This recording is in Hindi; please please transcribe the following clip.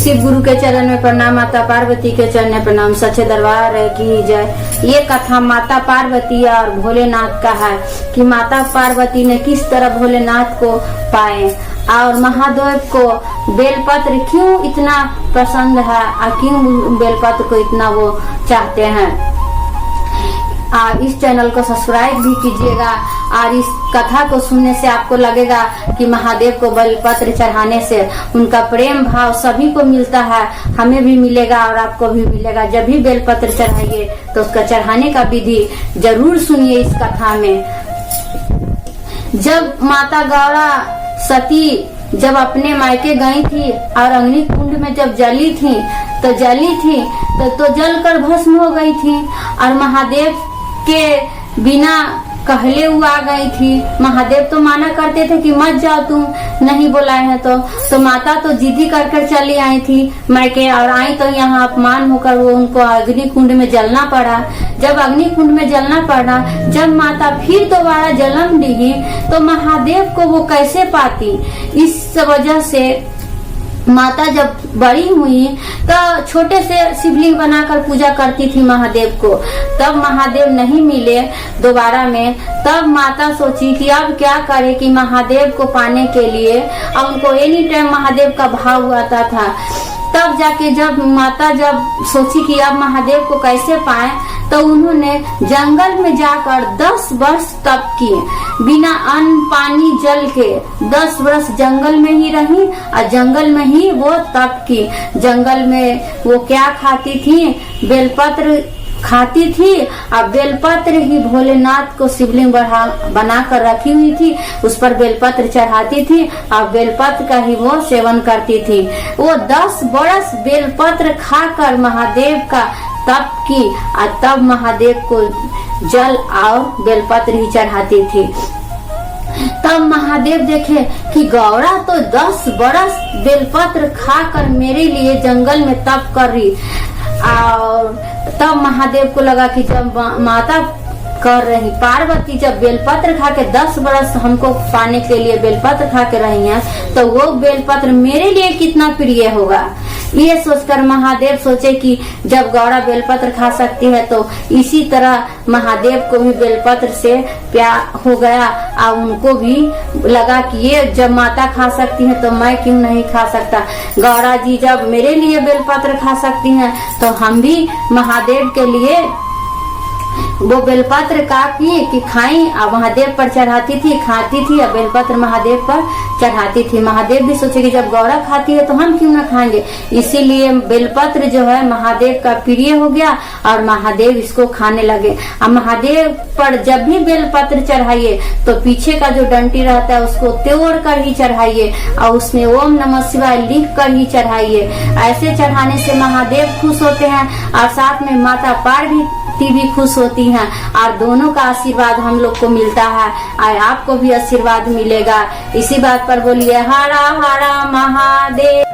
शिव गुरु के चरण में प्रणाम, माता पार्वती के चरण में प्रणाम, सच्चे दरबार की जय। ये कथा माता पार्वती और भोलेनाथ का है कि माता पार्वती ने किस तरह भोलेनाथ को पाए और महादेव को बेलपत्र क्यों इतना पसंद है और क्यों बेलपत्र को इतना वो चाहते हैं। इस चैनल को सब्सक्राइब भी कीजिएगा और इस कथा को सुनने से आपको लगेगा कि महादेव को बेलपत्र चढ़ाने से उनका प्रेम भाव सभी को मिलता है, हमें भी मिलेगा और आपको भी मिलेगा। जब भी बेलपत्र चढ़ाइए तो उसका चढ़ाने का विधि जरूर सुनिए इस कथा में। जब माता गौरा सती जब अपने मायके गई थी और अग्नि कुंड में जब जली थी तो जल कर भस्म हो गई थी और महादेव के बिना कहले हुआ आ गई थी। महादेव तो माना करते थे कि मत जाओ, तुम नहीं बुलाए हैं तो माता तो जिद्दी कर कर चली आई थी मायके और आई तो यहाँ अपमान होकर वो उनको अग्नि कुंड में जलना पड़ा। जब अग्नि कुंड में जलना पड़ा, जब माता फिर दोबारा जन्म ली तो महादेव को वो कैसे पाती। इस वजह से माता जब बड़ी हुई तो छोटे से शिवलिंग बनाकर पूजा करती थी महादेव को। तब महादेव नहीं मिले दोबारा में, तब माता सोची कि अब क्या करे कि महादेव को पाने के लिए, और उनको एनी टाइम महादेव का भाव आता था। तब जाके जब माता सोची कि अब महादेव को कैसे पाए तो उन्होंने जंगल में जाकर 10 वर्ष तप किए, बिना अन्न पानी जल के 10 वर्ष जंगल में ही रही और जंगल में ही वो तप की। जंगल में वो क्या खाती थी, बेलपत्र खाती थी और बेलपत्र ही भोलेनाथ को शिवलिंग बना कर रखी हुई थी, उस पर बेलपत्र चढ़ाती थी और बेलपत्र का ही वो सेवन करती थी। वो 10 बरस बेलपत्र खाकर महादेव का तप की और तब महादेव को जल और बेलपत्र ही चढ़ाती थी। तब महादेव देखे कि गौरा तो 10 बरस बेलपत्र खाकर मेरे लिए जंगल में तप कर रही। और तब महादेव को लगा कि जब माता कर रही पार्वती जब बेलपत्र खा के 10 बरस हमको पाने के लिए बेलपत्र खा के रही हैं तो वो बेलपत्र मेरे लिए कितना प्रिय होगा। ये सोचकर महादेव सोचे कि जब गौरा बेलपत्र खा सकती है तो इसी तरह महादेव को भी बेलपत्र से प्यार हो गया और उनको भी लगा कि ये जब माता खा सकती है तो मैं क्यों नहीं खा सकता। गौरा जी जब मेरे लिए बेलपत्र खा सकती हैं तो हम भी महादेव के लिए वो बेलपत्र काटी कि खाई और महादेव पर चढ़ाती थी, खाती थी और बेलपत्र महादेव पर चढ़ाती थी। महादेव भी सोचे कि जब गौरा खाती है तो हम क्यों ना खाएंगे, इसीलिए बेलपत्र जो है महादेव का प्रिय हो गया और महादेव इसको खाने लगे। और महादेव पर जब भी बेलपत्र चढ़ाइए तो पीछे का जो डंटी रहता है उसको तोड़ कर ही चढ़ाइए और उसमें ओम नमः शिवाय लिख कर ही चढ़ाइए। ऐसे चढ़ाने से महादेव खुश होते हैं और साथ में माता पार्वती भी खुश होती हैं और दोनों का आशीर्वाद हम लोग को मिलता है और आपको भी आशीर्वाद मिलेगा। इसी बात पर बोलिए हरा हरा महादेव।